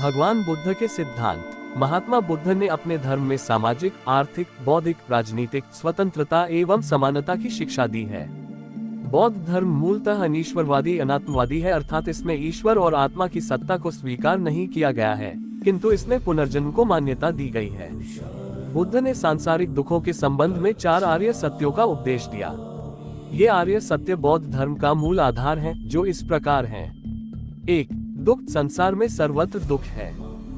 भगवान बुद्ध के सिद्धांत। महात्मा बुद्ध ने अपने धर्म में सामाजिक, आर्थिक, बौद्धिक, राजनीतिक स्वतंत्रता एवं समानता की शिक्षा दी है। बौद्ध धर्म मूलतः अनीश्वरवादी अनात्मवादी है, अर्थात इसमें ईश्वर और आत्मा की सत्ता को स्वीकार नहीं किया गया है, किंतु इसमें पुनर्जन्म को मान्यता दी गई है। बुद्ध ने सांसारिक दुखों के संबंध में 4 आर्य सत्यों का उपदेश दिया। ये आर्य सत्य बौद्ध धर्म का मूल आधार हैं, जो इस प्रकार हैं। 1. दुख। संसार में सर्वत्र दुख है।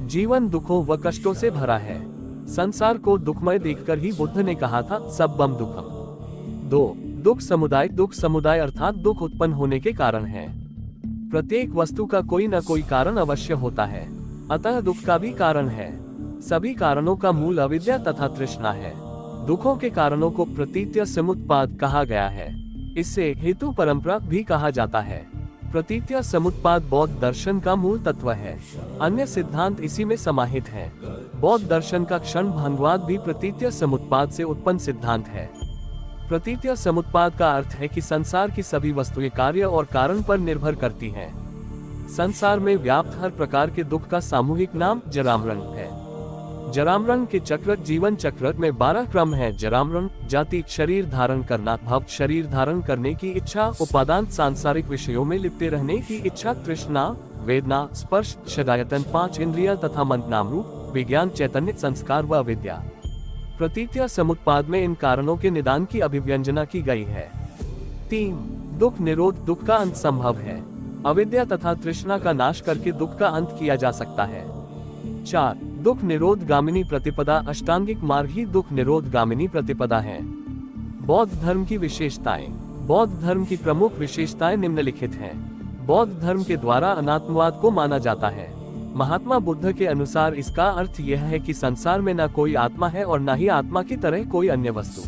जीवन दुखों व कष्टों से भरा है। संसार को दुखमय देखकर ही बुद्ध ने कहा था, सब्बम दुखम। 2. दुख समुदाय। दुख समुदाय अर्थात दुख उत्पन्न होने के कारण है। प्रत्येक वस्तु का कोई न कोई कारण अवश्य होता है, अतः दुख का भी कारण है। सभी कारणों का मूल अविद्या तथा तृष्णा है। दुखों के कारणों को प्रतीत्य समुत्पाद कहा गया है। इससे हेतु परंपरा भी कहा जाता है। प्रतीत्य समुत्पाद बौद्ध दर्शन का मूल तत्व है। अन्य सिद्धांत इसी में समाहित हैं। बौद्ध दर्शन का क्षण भंगवाद भी प्रतीत्य समुत्पाद से उत्पन्न सिद्धांत है। प्रतीत्य समुत्पाद का अर्थ है कि संसार की सभी वस्तुएं कार्य और कारण पर निर्भर करती हैं। संसार में व्याप्त हर प्रकार के दुख का सामूहिक नाम जरामरण है। जरामरण के चक्र जीवन चक्र में 12 क्रम है। जरामरण जाति, शरीर धारण करना, भव शरीर धारण करने की इच्छा, उपादान सांसारिक विषयों में लिप्टे रहने की इच्छा, तृष्णा, वेदना, स्पर्श, शदायतन 5 इंद्रिया तथा मन नाम रूप, विज्ञान, चैतन्य, संस्कार व अविद्या। प्रतीत्य समुत्पाद में इन कारणों के निदान की अभिव्यंजना की गई है। 3. दुख निरोध। दुख का अंत संभव है। अविद्या तथा तृष्णा का नाश करके दुख का अंत किया जा सकता है। 4. दुख निरोध गामिनी प्रतिपदा। अष्टांगिक मार्ग ही दुख निरोध गामिनी प्रतिपदा है। बौद्ध धर्म की विशेषताएं। बौद्ध धर्म की प्रमुख विशेषताएं निम्नलिखित हैं। बौद्ध धर्म के द्वारा अनात्मवाद को माना जाता है। महात्मा बुद्ध के अनुसार इसका अर्थ यह है कि संसार में न कोई आत्मा है और न ही आत्मा की तरह कोई अन्य वस्तु।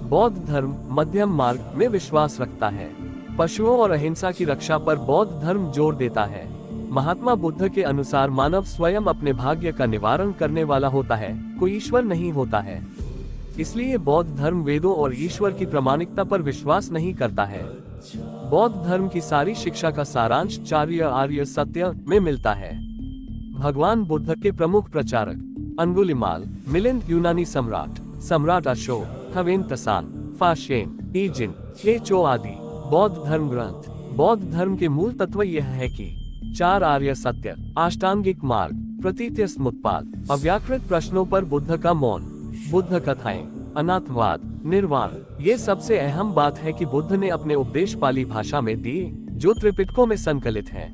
बौद्ध धर्म मध्यम मार्ग में विश्वास रखता है। पशुओं और अहिंसा की रक्षा पर बौद्ध धर्म जोर देता है। महात्मा बुद्ध के अनुसार मानव स्वयं अपने भाग्य का निवारण करने वाला होता है, कोई ईश्वर नहीं होता है। इसलिए बौद्ध धर्म वेदों और ईश्वर की प्रामाणिकता पर विश्वास नहीं करता है। बौद्ध धर्म की सारी शिक्षा का सारांश 4 आर्य सत्य में मिलता है। भगवान बुद्ध के प्रमुख प्रचारक अंगुलिमाल, मिलिंद यूनानी सम्राट, सम्राट अशोक, हवेन तसान, फाशेन, ईजिन, केचो आदि। बौद्ध धर्म ग्रंथ। बौद्ध धर्म के मूल तत्व यह है कि 4 आर्य सत्य, अष्टांगिक मार्ग, प्रतीत्य समुत्पाद, अव्याकृत प्रश्नों पर बुद्ध का मौन, बुद्ध कथाएं, अनात्मवाद, निर्वाण। ये सबसे अहम बात है कि बुद्ध ने अपने उपदेश पाली भाषा में दिए, जो त्रिपिटकों में संकलित हैं।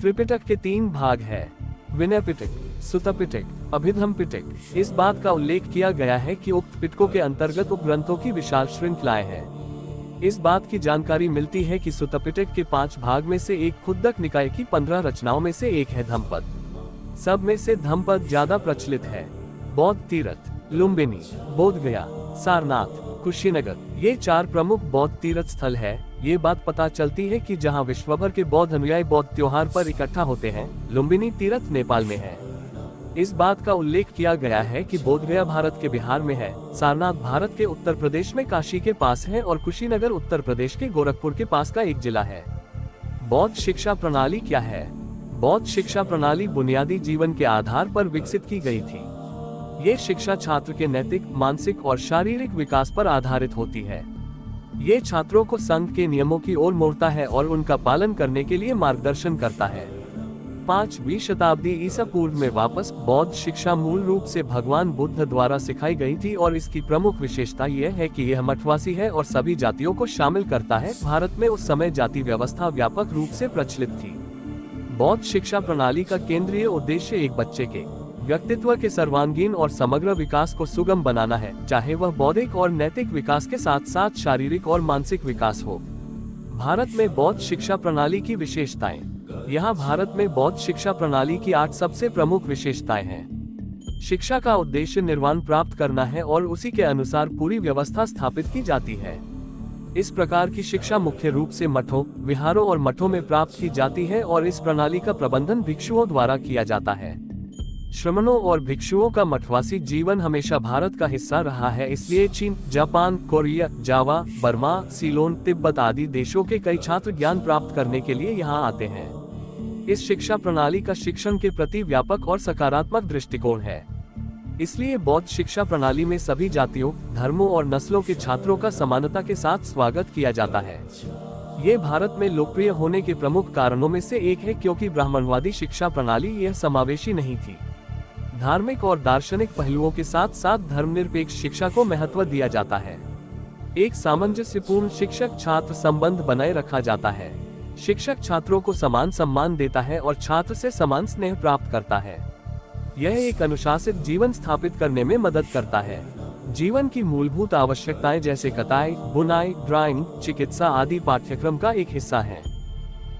त्रिपिटक के 3 भाग है, विनय पिटक, सुत्त पिटक, अभिधम्म पिटक। इस बात का उल्लेख किया गया है कि उक्त पिटकों के अंतर्गत उपग्रंथों की विशाल श्रृंखलाएं हैं। इस बात की जानकारी मिलती है कि सुत्त पिटक के 5 भाग में से एक खुद्दक निकाय की 15 रचनाओं में से एक है धम्मपद। सब में से धम्मपद ज्यादा प्रचलित है। बौद्ध तीर्थ लुम्बिनी, बोधगया, सारनाथ, कुशीनगर, ये 4 प्रमुख बौद्ध तीर्थ स्थल है। ये बात पता चलती है कि जहाँ विश्वभर के बौद्ध अनुयायी बौद्ध त्योहार पर इकट्ठा होते हैं, लुम्बिनी तीर्थ नेपाल में है। इस बात का उल्लेख किया गया है कि बोधगया भारत के बिहार में है, सारनाथ भारत के उत्तर प्रदेश में काशी के पास है और कुशीनगर उत्तर प्रदेश के गोरखपुर के पास का एक जिला है। बौद्ध शिक्षा प्रणाली क्या है? बौद्ध शिक्षा प्रणाली बुनियादी जीवन के आधार पर विकसित की गई थी। ये शिक्षा छात्र के नैतिक, मानसिक और शारीरिक विकास पर आधारित होती है। ये छात्रों को संघ के नियमों की ओर मोड़ता है और उनका पालन करने के लिए मार्गदर्शन करता है। 5वीं शताब्दी ईसा पूर्व में वापस बौद्ध शिक्षा मूल रूप से भगवान बुद्ध द्वारा सिखाई गई थी और इसकी प्रमुख विशेषता यह है कि यह मठवासी है और सभी जातियों को शामिल करता है। भारत में उस समय जाति व्यवस्था व्यापक रूप से प्रचलित थी। बौद्ध शिक्षा प्रणाली का केंद्रीय उद्देश्य एक बच्चे के व्यक्तित्व के सर्वांगीण और समग्र विकास को सुगम बनाना है, चाहे वह बौद्धिक और नैतिक विकास के साथ साथ शारीरिक और मानसिक विकास हो। भारत में बौद्ध शिक्षा प्रणाली की विशेषताएं। यहाँ भारत में बौद्ध शिक्षा प्रणाली की 8 सबसे प्रमुख विशेषताएं हैं। शिक्षा का उद्देश्य निर्वाण प्राप्त करना है और उसी के अनुसार पूरी व्यवस्था स्थापित की जाती है। इस प्रकार की शिक्षा मुख्य रूप से मठों, विहारों और मठों में प्राप्त की जाती है और इस प्रणाली का प्रबंधन भिक्षुओं द्वारा किया जाता है। श्रमणों और भिक्षुओं का मठवासी जीवन हमेशा भारत का हिस्सा रहा है, इसलिए चीन, जापान, कोरिया, जावा, बर्मा, सीलोन, तिब्बत आदि देशों के कई छात्र ज्ञान प्राप्त करने के लिए यहाँ आते हैं। इस शिक्षा प्रणाली का शिक्षण के प्रति व्यापक और सकारात्मक दृष्टिकोण है। इसलिए बौद्ध शिक्षा प्रणाली में सभी जातियों, धर्मों और नस्लों के छात्रों का समानता के साथ स्वागत किया जाता है। ये भारत में लोकप्रिय होने के प्रमुख कारणों में से एक है, क्योंकि ब्राह्मणवादी शिक्षा प्रणाली यह समावेशी नहीं थी। धार्मिक और दार्शनिक पहलुओं के साथ साथ धर्मनिरपेक्ष शिक्षा को महत्व दिया जाता है। एक सामंजस्यपूर्ण शिक्षक छात्र संबंध बनाए रखा जाता है। शिक्षक छात्रों को समान सम्मान देता है और छात्र से समान स्नेह प्राप्त करता है। यह एक अनुशासित जीवन स्थापित करने में मदद करता है। जीवन की मूलभूत आवश्यकताएं जैसे कताई, बुनाई, ड्राइंग, चिकित्सा आदि पाठ्यक्रम का एक हिस्सा हैं।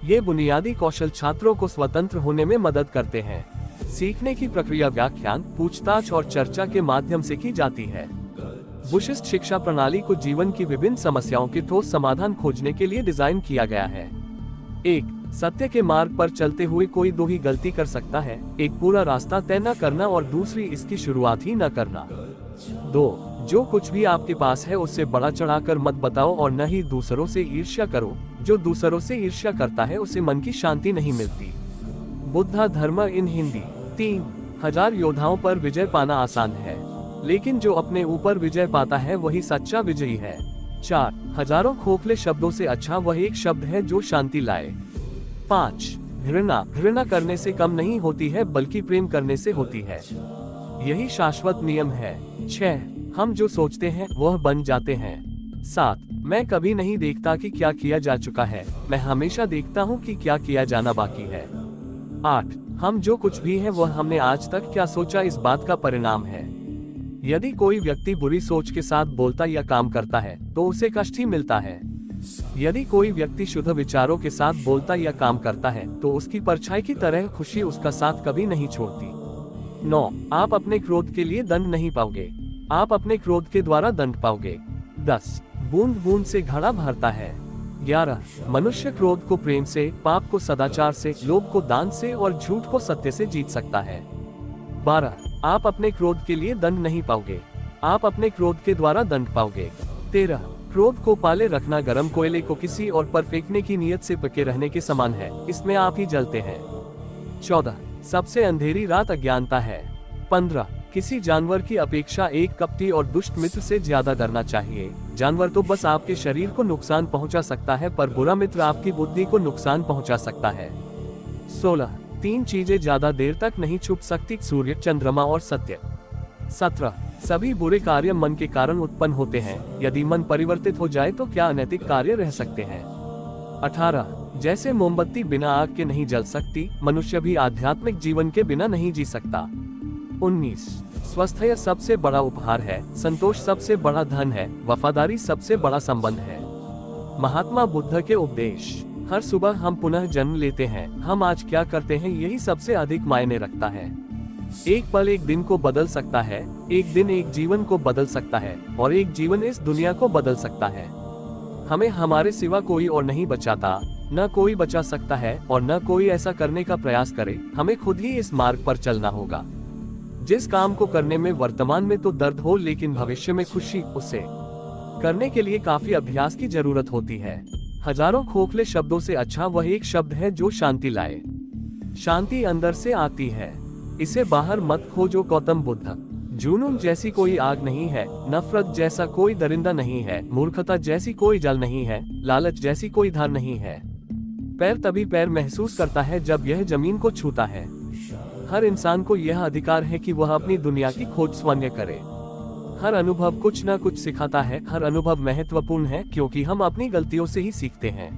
ये बुनियादी कौशल छात्रों को स्वतंत्र होने में मदद करते हैं। सीखने की प्रक्रिया व्याख्यान, पूछताछ और चर्चा के माध्यम से की जाती है। बुद्धिस्ट शिक्षा प्रणाली को जीवन की विभिन्न समस्याओं के ठोस समाधान खोजने के लिए डिजाइन किया गया है। 1. सत्य के मार्ग पर चलते हुए कोई दो ही गलती कर सकता है, एक पूरा रास्ता तय न करना और दूसरी इसकी शुरुआत ही न करना। 2. जो कुछ भी आपके पास है उससे बड़ा चढ़ाकर मत बताओ और न ही दूसरों से ईर्ष्या करो, जो दूसरों से ईर्ष्या करता है उसे मन की शांति नहीं मिलती। बुद्धा धर्म इन हिंदी। 3000 योद्धाओं पर विजय पाना आसान है, लेकिन जो अपने ऊपर विजय पाता है वही सच्चा विजयी है। 4. हजारों खोखले शब्दों से अच्छा वह एक शब्द है जो शांति लाए। 5. घृणा करने से कम नहीं होती है, बल्कि प्रेम करने से होती है। यही शाश्वत नियम है। 6. हम जो सोचते हैं वह बन जाते हैं। 7. मैं कभी नहीं देखता कि क्या किया जा चुका है, मैं हमेशा देखता हूँ कि क्या किया जाना बाकी है। 8. हम जो कुछ भी है वह हमने आज तक क्या सोचा इस बात का परिणाम है। यदि कोई व्यक्ति बुरी सोच के साथ बोलता या काम करता है तो उसे कष्ट ही मिलता है। यदि कोई व्यक्ति शुद्ध विचारों के साथ बोलता या काम करता है तो उसकी परछाई की तरह खुशी उसका साथ कभी नहीं छोड़ती। 9. आप अपने क्रोध के लिए दंड नहीं पाओगे, आप अपने क्रोध के द्वारा दंड पाओगे। 10. बूंद बूंद से घड़ा भरता है। 11. मनुष्य क्रोध को प्रेम से, पाप को सदाचार से, लोभ को दान से और झूठ को सत्य से जीत सकता है। 12. आप अपने क्रोध के लिए दंड नहीं पाओगे, आप अपने क्रोध के द्वारा दंड पाओगे। 13. क्रोध को पाले रखना गर्म कोयले को किसी और पर फेंकने की नियत से पके रहने के समान है, इसमें आप ही जलते हैं। 14. सबसे अंधेरी रात अज्ञानता है। 15. किसी जानवर की अपेक्षा एक कपटी और दुष्ट मित्र से ज्यादा डरना चाहिए। जानवर तो बस आपके शरीर को नुकसान पहुंचा सकता है, पर बुरा मित्र आपकी बुद्धि को नुकसान पहुंचा सकता है। 16. 3 चीजें ज्यादा देर तक नहीं छुप सकती, सूर्य, चंद्रमा और सत्य। 17. सभी बुरे कार्य मन के कारण उत्पन्न होते हैं, यदि मन परिवर्तित हो जाए तो क्या अनैतिक कार्य रह सकते हैं। 18. जैसे मोमबत्ती बिना आग के नहीं जल सकती, मनुष्य भी आध्यात्मिक जीवन के बिना नहीं जी सकता। 19. स्वास्थ्य सबसे बड़ा उपहार है, संतोष सबसे बड़ा धन है, वफादारी सबसे बड़ा संबंध है। महात्मा बुद्ध के उपदेश। हर सुबह हम पुनः जन्म लेते हैं, हम आज क्या करते हैं यही सबसे अधिक मायने रखता है। एक पल एक दिन को बदल सकता है, एक दिन एक जीवन को बदल सकता है और एक जीवन इस दुनिया को बदल सकता है। हमें हमारे सिवा कोई और नहीं बचाता, न कोई बचा सकता है और न कोई ऐसा करने का प्रयास करे। हमें खुद ही इस मार्ग पर चलना होगा। जिस काम को करने में वर्तमान में तो दर्द हो, लेकिन भविष्य में खुशी, उसे करने के लिए काफी अभ्यास की जरूरत होती है। हजारों खोखले शब्दों से अच्छा वह एक शब्द है जो शांति लाए। शांति अंदर से आती है, इसे बाहर मत खोजो। गौतम बुद्ध। जुनून जैसी कोई आग नहीं है, नफरत जैसा कोई दरिंदा नहीं है, मूर्खता जैसी कोई जल नहीं है, लालच जैसी कोई धार नहीं है। पैर तभी पैर महसूस करता है जब यह जमीन को छूता है। हर इंसान को यह अधिकार है कि वह अपनी दुनिया की खोज स्वयं करे। हर अनुभव कुछ न कुछ सिखाता है, हर अनुभव महत्वपूर्ण है, क्योंकि हम अपनी गलतियों से ही सीखते हैं।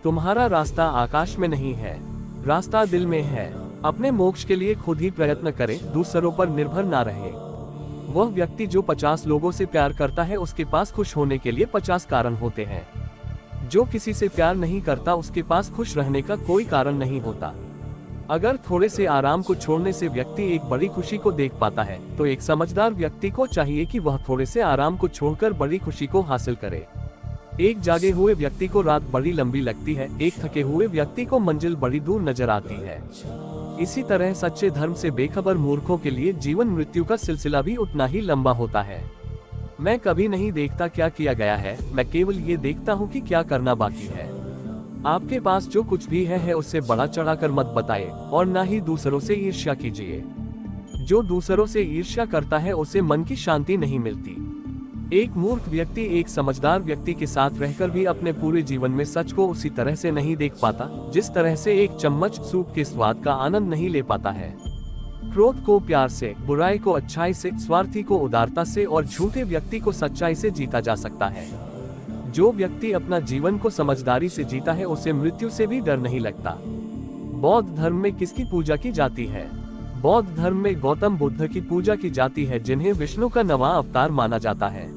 तुम्हारा रास्ता आकाश में नहीं है, रास्ता दिल में है। अपने मोक्ष के लिए खुद ही प्रयत्न करें, दूसरों पर निर्भर ना रहे। वह व्यक्ति जो 50 लोगों से प्यार करता है उसके पास खुश होने के लिए 50 कारण होते हैं। जो किसी से प्यार नहीं करता उसके पास खुश रहने का कोई कारण नहीं होता। अगर थोड़े से आराम को छोड़ने से व्यक्ति एक बड़ी खुशी को देख पाता है, तो एक समझदार व्यक्ति को चाहिए कि वह थोड़े से आराम को छोड़कर बड़ी खुशी को हासिल करे। एक जागे हुए व्यक्ति को रात बड़ी लंबी लगती है, एक थके हुए व्यक्ति को मंजिल बड़ी दूर नजर आती है। इसी तरह सच्चे धर्म से बेखबर मूर्खों के लिए जीवन मृत्यु का सिलसिला भी उतना ही लंबा होता है। मैं कभी नहीं देखता क्या किया गया है, मैं केवल ये देखता हूँ कि क्या करना बाकी है। आपके पास जो कुछ भी है उससे बड़ा चढ़ाकर मत बताए और ना ही दूसरों से ईर्ष्या कीजिए। जो दूसरों से ईर्ष्या करता है उसे मन की शांति नहीं मिलती। एक मूर्ख व्यक्ति एक समझदार व्यक्ति के साथ रहकर भी अपने पूरे जीवन में सच को उसी तरह से नहीं देख पाता जिस तरह से एक चम्मच सूप के स्वाद का आनंद नहीं ले पाता है। क्रोध को प्यार से, बुराई को अच्छाई से, स्वार्थी को उदारता से और झूठे व्यक्ति को सच्चाई से जीता जा सकता है। जो व्यक्ति अपना जीवन को समझदारी से जीता है उसे मृत्यु से भी डर नहीं लगता। बौद्ध धर्म में किसकी पूजा की जाती है? बौद्ध धर्म में गौतम बुद्ध की पूजा की जाती है, जिन्हें विष्णु का नवा अवतार माना जाता है।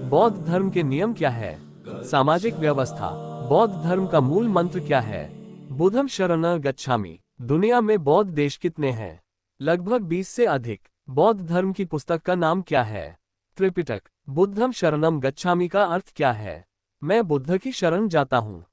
बौद्ध धर्म के नियम क्या है? सामाजिक व्यवस्था। बौद्ध धर्म का मूल मंत्र क्या है? बुद्धं शरणं गच्छामि। दुनिया में बौद्ध देश कितने हैं? लगभग 20 से अधिक। बौद्ध धर्म की पुस्तक का नाम क्या है? त्रिपिटक। बुद्धं शरणं गच्छामि का अर्थ क्या है? मैं बुद्ध की शरण जाता हूँ।